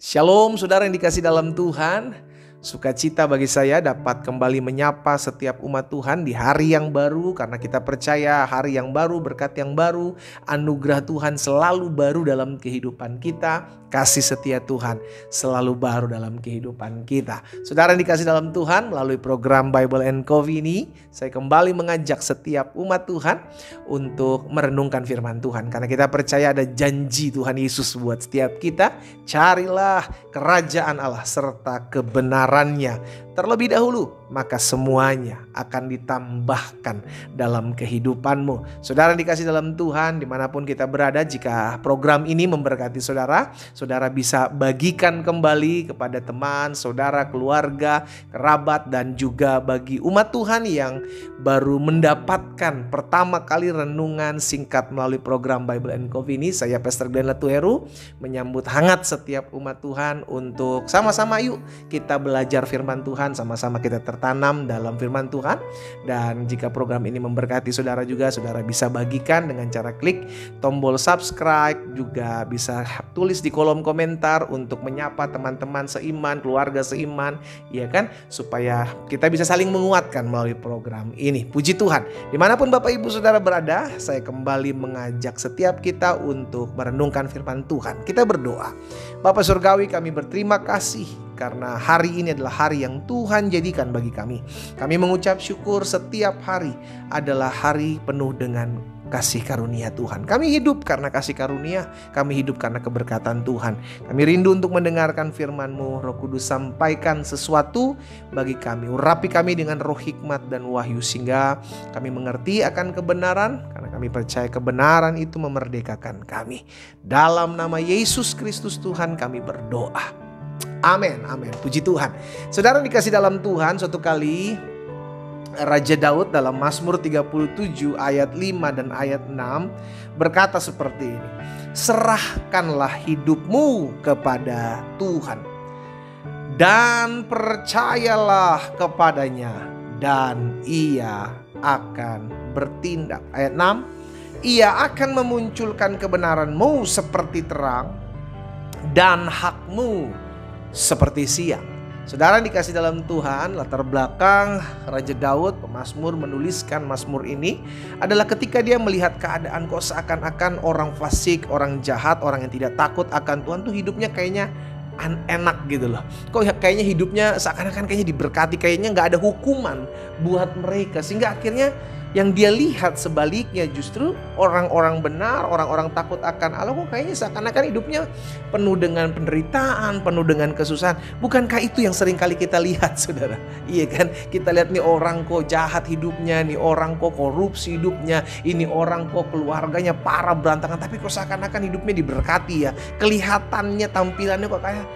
Shalom saudara yang dikasih dalam Tuhan. Sukacita bagi saya dapat kembali menyapa setiap umat Tuhan di hari yang baru. Karena kita percaya hari yang baru, berkat yang baru, anugerah Tuhan selalu baru dalam kehidupan kita. Kasih setia Tuhan selalu baru dalam kehidupan kita. Saudara yang dikasih dalam Tuhan, melalui program Bible and Coffee ini, saya kembali mengajak setiap umat Tuhan untuk merenungkan firman Tuhan. Karena kita percaya ada janji Tuhan Yesus buat setiap kita. Carilah kerajaan Allah serta kebenarannya terlebih dahulu, maka semuanya akan ditambahkan dalam kehidupanmu. Saudara yang dikasih dalam Tuhan, dimanapun kita berada, jika program ini memberkati saudara, saudara bisa bagikan kembali kepada teman, saudara, keluarga, kerabat, dan juga bagi umat Tuhan yang baru mendapatkan pertama kali renungan singkat melalui program Bible and Coffee ini. Saya Pastor Glenn Latuheru menyambut hangat setiap umat Tuhan untuk sama-sama yuk kita belajar firman Tuhan, sama-sama kita tertanam dalam firman Tuhan. Dan jika program ini memberkati saudara juga, saudara bisa bagikan dengan cara klik tombol subscribe, juga bisa tulis di kolom komentar untuk menyapa teman-teman seiman, keluarga seiman, ya kan, supaya kita bisa saling menguatkan melalui program ini. Puji Tuhan, dimanapun Bapak Ibu Saudara berada, saya kembali mengajak setiap kita untuk merenungkan firman Tuhan. Kita berdoa. Bapa Surgawi, kami berterima kasih karena hari ini adalah hari yang Tuhan jadikan bagi kami. Kami mengucap syukur setiap hari adalah hari penuh dengan kasih karunia Tuhan. Kami hidup karena kasih karunia, kami hidup karena keberkatan Tuhan. Kami rindu untuk mendengarkan firman-Mu. Roh Kudus, sampaikan sesuatu bagi kami. Urapi kami dengan roh hikmat dan wahyu sehingga kami mengerti akan kebenaran, karena kami percaya kebenaran itu memerdekakan kami. Dalam nama Yesus Kristus Tuhan kami berdoa. Amin, amin. Puji Tuhan. Saudara dikasih dalam Tuhan, suatu kali Raja Daud dalam Mazmur 37 ayat 5 dan ayat 6 berkata seperti ini. Serahkanlah hidupmu kepada Tuhan dan percayalah kepadanya, dan ia akan bertindak. Ayat 6, ia akan memunculkan kebenaranmu seperti terang dan hakmu seperti siang. Saudara dikasih dalam Tuhan, latar belakang Raja Daud, pemazmur, menuliskan mazmur ini adalah ketika dia melihat keadaan kok seakan-akan orang fasik, orang jahat, orang yang tidak takut akan Tuhan tuh hidupnya kayaknya enak gitu loh. Kok kayaknya hidupnya seakan-akan kayaknya diberkati, kayaknya gak ada hukuman buat mereka. Sehingga akhirnya yang dia lihat sebaliknya justru orang-orang benar, orang-orang takut akan Allah kok kayaknya seakan-akan hidupnya penuh dengan penderitaan, penuh dengan kesusahan. Bukankah itu yang sering kali kita lihat, saudara? Iya kan? Kita lihat nih orang kok jahat hidupnya, nih orang kok korupsi hidupnya, ini orang kok keluarganya parah berantakan, tapi kok seakan-akan hidupnya diberkati ya. Kelihatannya, tampilannya kok kayak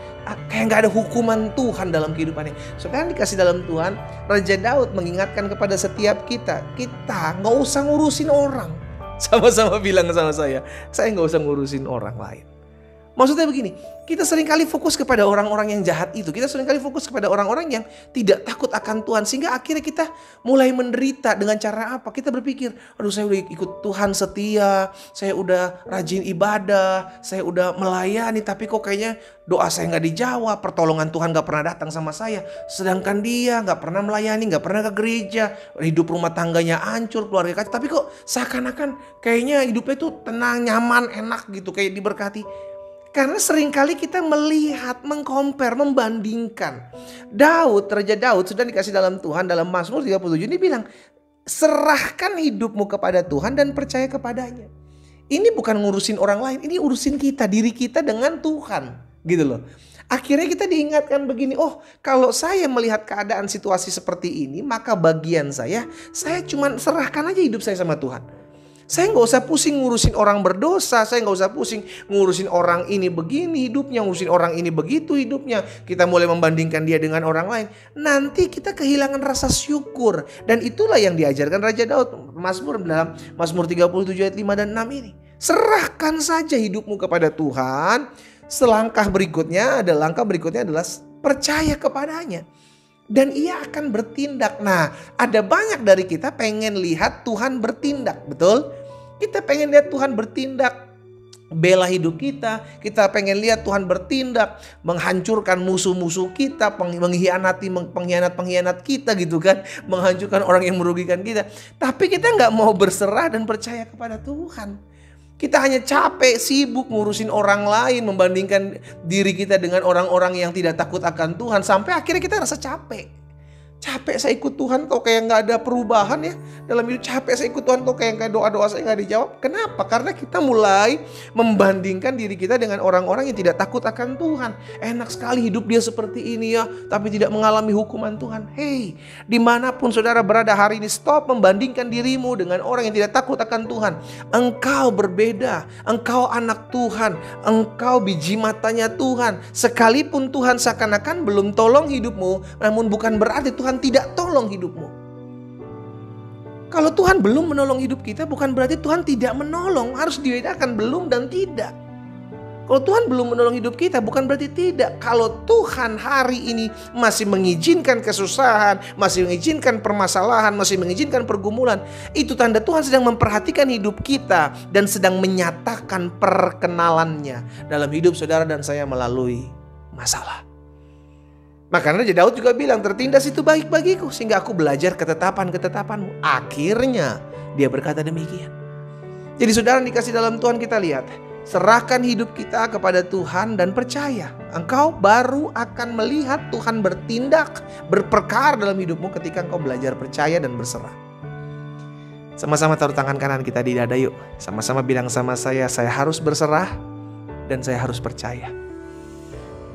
gak ada hukuman Tuhan dalam kehidupannya. Saudara dikasih dalam Tuhan, Raja Daud mengingatkan kepada setiap kita gak usah ngurusin orang. Sama-sama bilang sama saya gak usah ngurusin orang lain. Maksudnya begini, kita seringkali fokus kepada orang-orang yang jahat itu. Kita seringkali fokus kepada orang-orang yang tidak takut akan Tuhan. Sehingga akhirnya kita mulai menderita. Dengan cara apa? Kita berpikir, aduh saya udah ikut Tuhan setia, saya udah rajin ibadah, saya udah melayani, tapi kok kayaknya doa saya gak dijawab, pertolongan Tuhan gak pernah datang sama saya. Sedangkan dia gak pernah melayani, gak pernah ke gereja, hidup rumah tangganya hancur, keluarga kacau. Tapi kok seakan-akan kayaknya hidupnya tuh tenang, nyaman, enak gitu, kayak diberkati. Karena seringkali kita melihat, mengcompare, membandingkan. Raja Daud sudah dikasih dalam Tuhan, dalam Mazmur 37 ini bilang, serahkan hidupmu kepada Tuhan dan percaya kepadanya. Ini bukan ngurusin orang lain, ini urusin kita, diri kita dengan Tuhan, gitu loh. Akhirnya kita diingatkan begini, oh kalau saya melihat keadaan situasi seperti ini, maka bagian saya cuma serahkan aja hidup saya sama Tuhan. Saya gak usah pusing ngurusin orang berdosa. Saya gak usah pusing ngurusin orang ini begini hidupnya, ngurusin orang ini begitu hidupnya. Kita mulai membandingkan dia dengan orang lain. Nanti kita kehilangan rasa syukur. Dan itulah yang diajarkan Raja Daud. Mazmur dalam Mazmur 37 ayat 5 dan 6 ini. Serahkan saja hidupmu kepada Tuhan. Langkah berikutnya adalah percaya kepadanya. Dan ia akan bertindak. Nah, ada banyak dari kita pengen lihat Tuhan bertindak, betul? Kita pengen lihat Tuhan bertindak bela hidup kita. Kita pengen lihat Tuhan bertindak, menghancurkan musuh-musuh kita, mengkhianati pengkhianat-pengkhianat kita gitu kan, menghancurkan orang yang merugikan kita. Tapi kita nggak mau berserah dan percaya kepada Tuhan. Kita hanya capek, sibuk ngurusin orang lain, membandingkan diri kita dengan orang-orang yang tidak takut akan Tuhan. Sampai akhirnya kita rasa capek. Capek saya ikut Tuhan kok kayak nggak ada perubahan ya dalam hidup. Capek saya ikut Tuhan kok kayak doa-doa saya nggak dijawab. Kenapa? Karena kita mulai membandingkan diri kita dengan orang-orang yang tidak takut akan Tuhan. Enak sekali hidup dia seperti ini ya, tapi tidak mengalami hukuman Tuhan. Hey, dimanapun saudara berada hari ini, stop membandingkan dirimu dengan orang yang tidak takut akan Tuhan. Engkau berbeda, engkau anak Tuhan, engkau biji matanya Tuhan. Sekalipun Tuhan seakan-akan belum tolong hidupmu, namun bukan berarti Tuhan tidak tolong hidupmu. Kalau Tuhan belum menolong hidup kita, bukan berarti Tuhan tidak menolong. Harus dibedakan belum dan tidak. Kalau Tuhan belum menolong hidup kita, bukan berarti tidak. Kalau Tuhan hari ini masih mengizinkan kesusahan, masih mengizinkan permasalahan, masih mengizinkan pergumulan, itu tanda Tuhan sedang memperhatikan hidup kita dan sedang menyatakan perkenalannya dalam hidup saudara dan saya melalui masalah. Makanya Daud juga bilang, tertindas itu baik bagiku sehingga aku belajar ketetapan-ketetapanmu. Akhirnya dia berkata demikian. Jadi saudara dikasih dalam Tuhan, kita lihat, serahkan hidup kita kepada Tuhan dan percaya. Engkau baru akan melihat Tuhan bertindak, berperkara dalam hidupmu ketika engkau belajar percaya dan berserah. Sama-sama taruh tangan kanan kita di dada yuk. Sama-sama bilang sama saya harus berserah dan saya harus percaya.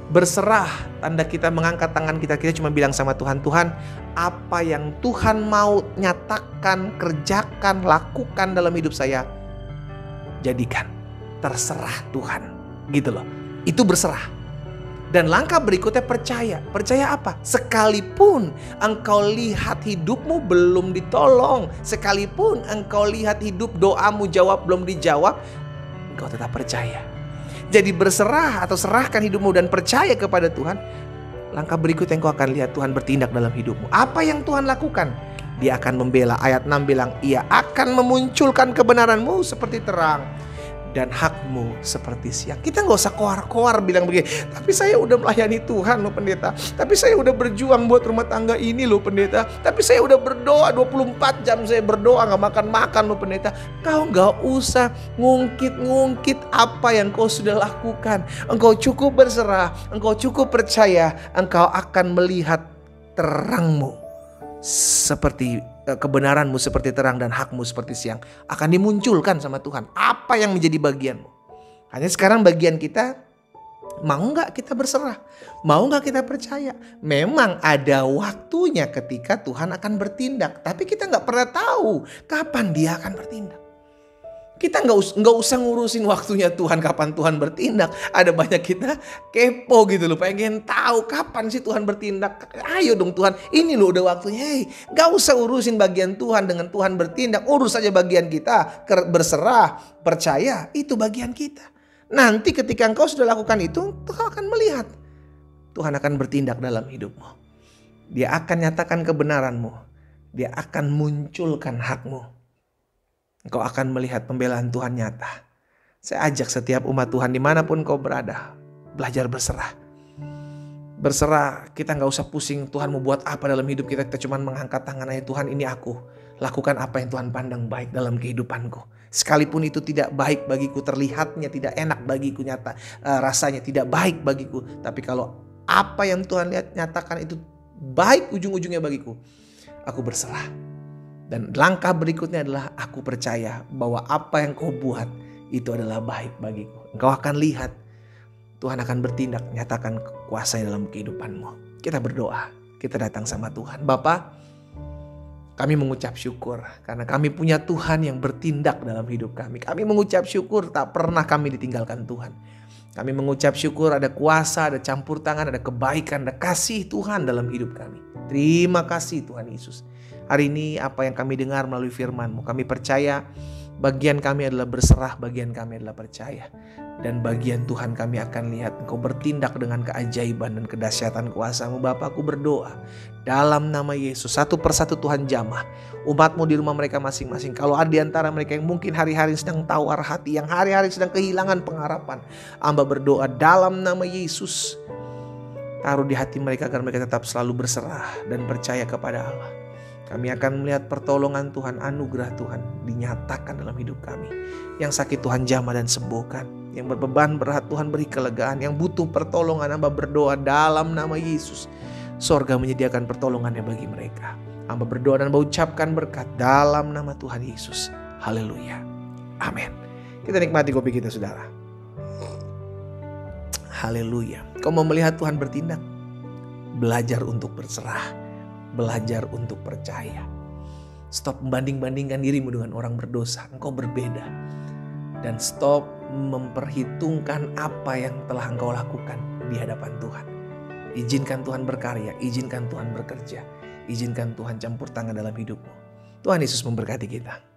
Berserah, tanda kita mengangkat tangan kita cuma bilang sama Tuhan, Tuhan, apa yang Tuhan mau nyatakan, kerjakan, lakukan dalam hidup saya, jadikan. Terserah Tuhan, gitu loh. Itu berserah. Dan langkah berikutnya percaya. Percaya apa? Sekalipun engkau lihat hidupmu belum ditolong, sekalipun engkau lihat hidup doamu belum dijawab, engkau tetap percaya. Jadi berserah atau serahkan hidupmu dan percaya kepada Tuhan. Langkah berikutnya engkau akan lihat Tuhan bertindak dalam hidupmu. Apa yang Tuhan lakukan? Dia akan membela. Ayat 6 bilang, Ia akan memunculkan kebenaranmu seperti terang dan hakmu seperti siang. Kita gak usah koar-koar bilang begini, tapi saya udah melayani Tuhan loh pendeta, tapi saya udah berjuang buat rumah tangga ini loh pendeta, tapi saya udah berdoa 24 jam saya berdoa gak makan-makan loh pendeta. Kau gak usah ngungkit-ngungkit apa yang kau sudah lakukan. Engkau cukup berserah, engkau cukup percaya, engkau akan melihat terangmu seperti kebenaranmu seperti terang dan hakmu seperti siang akan dimunculkan sama Tuhan. Apa yang menjadi bagianmu? Hanya sekarang bagian kita, mau gak kita berserah? Mau gak kita percaya? Memang ada waktunya ketika Tuhan akan bertindak, tapi kita gak pernah tahu kapan dia akan bertindak. Kita nggak usah ngurusin waktunya Tuhan, kapan Tuhan bertindak. Ada banyak kita kepo gitu loh, pengen tahu kapan sih Tuhan bertindak. Ayo dong Tuhan, ini loh udah waktunya. Hei, nggak usah urusin bagian Tuhan dengan Tuhan bertindak. Urus saja bagian kita, berserah, percaya, itu bagian kita. Nanti ketika engkau sudah lakukan itu, engkau akan melihat Tuhan akan bertindak dalam hidupmu. Dia akan nyatakan kebenaranmu. Dia akan munculkan hakmu. Engkau akan melihat pembelaan Tuhan nyata. Saya ajak setiap umat Tuhan dimanapun kau berada, belajar berserah. Berserah, kita gak usah pusing Tuhan mau buat apa dalam hidup kita. Kita cuma mengangkat tangan aja, Tuhan ini aku. Lakukan apa yang Tuhan pandang baik dalam kehidupanku. Sekalipun itu tidak baik bagiku, terlihatnya tidak enak bagiku, nyata rasanya tidak baik bagiku. Tapi kalau apa yang Tuhan lihat nyatakan itu baik ujung-ujungnya bagiku, aku berserah. Dan langkah berikutnya adalah aku percaya bahwa apa yang kau buat itu adalah baik bagiku. Engkau akan lihat Tuhan akan bertindak, nyatakan kuasanya dalam kehidupanmu. Kita berdoa, kita datang sama Tuhan. Bapa, kami mengucap syukur karena kami punya Tuhan yang bertindak dalam hidup kami. Kami mengucap syukur tak pernah kami ditinggalkan Tuhan. Kami mengucap syukur ada kuasa, ada campur tangan, ada kebaikan, ada kasih Tuhan dalam hidup kami. Terima kasih Tuhan Yesus. Hari ini apa yang kami dengar melalui firman-Mu, kami percaya Bagian kami adalah berserah, bagian kami adalah percaya. Dan bagian Tuhan kami akan lihat Engkau bertindak dengan keajaiban dan kedahsyatan kuasa-Mu. Bapa, aku berdoa dalam nama Yesus, satu persatu Tuhan jamah umat-Mu di rumah mereka masing-masing. Kalau ada di antara mereka yang mungkin hari-hari sedang tawar hati, yang hari-hari sedang kehilangan pengharapan, Hamba berdoa dalam nama Yesus, taruh di hati mereka agar mereka tetap selalu berserah dan percaya kepada Allah. Kami akan melihat pertolongan Tuhan, anugerah Tuhan dinyatakan dalam hidup kami. Yang sakit Tuhan jamah dan sembuhkan. Yang berbeban berat Tuhan beri kelegaan. Yang butuh pertolongan, Hamba berdoa dalam nama Yesus. Sorga menyediakan pertolongannya bagi mereka. Hamba berdoa dan mengucapkan berkat dalam nama Tuhan Yesus. Haleluya. Amin. Kita nikmati kopi kita, saudara. Haleluya. Kau mau melihat Tuhan bertindak? Belajar untuk berserah. Belajar untuk percaya. Stop membanding-bandingkan dirimu dengan orang berdosa. Engkau berbeda. Dan stop memperhitungkan apa yang telah engkau lakukan di hadapan Tuhan. Izinkan Tuhan berkarya. Izinkan Tuhan bekerja. Izinkan Tuhan campur tangan dalam hidupmu. Tuhan Yesus memberkati kita.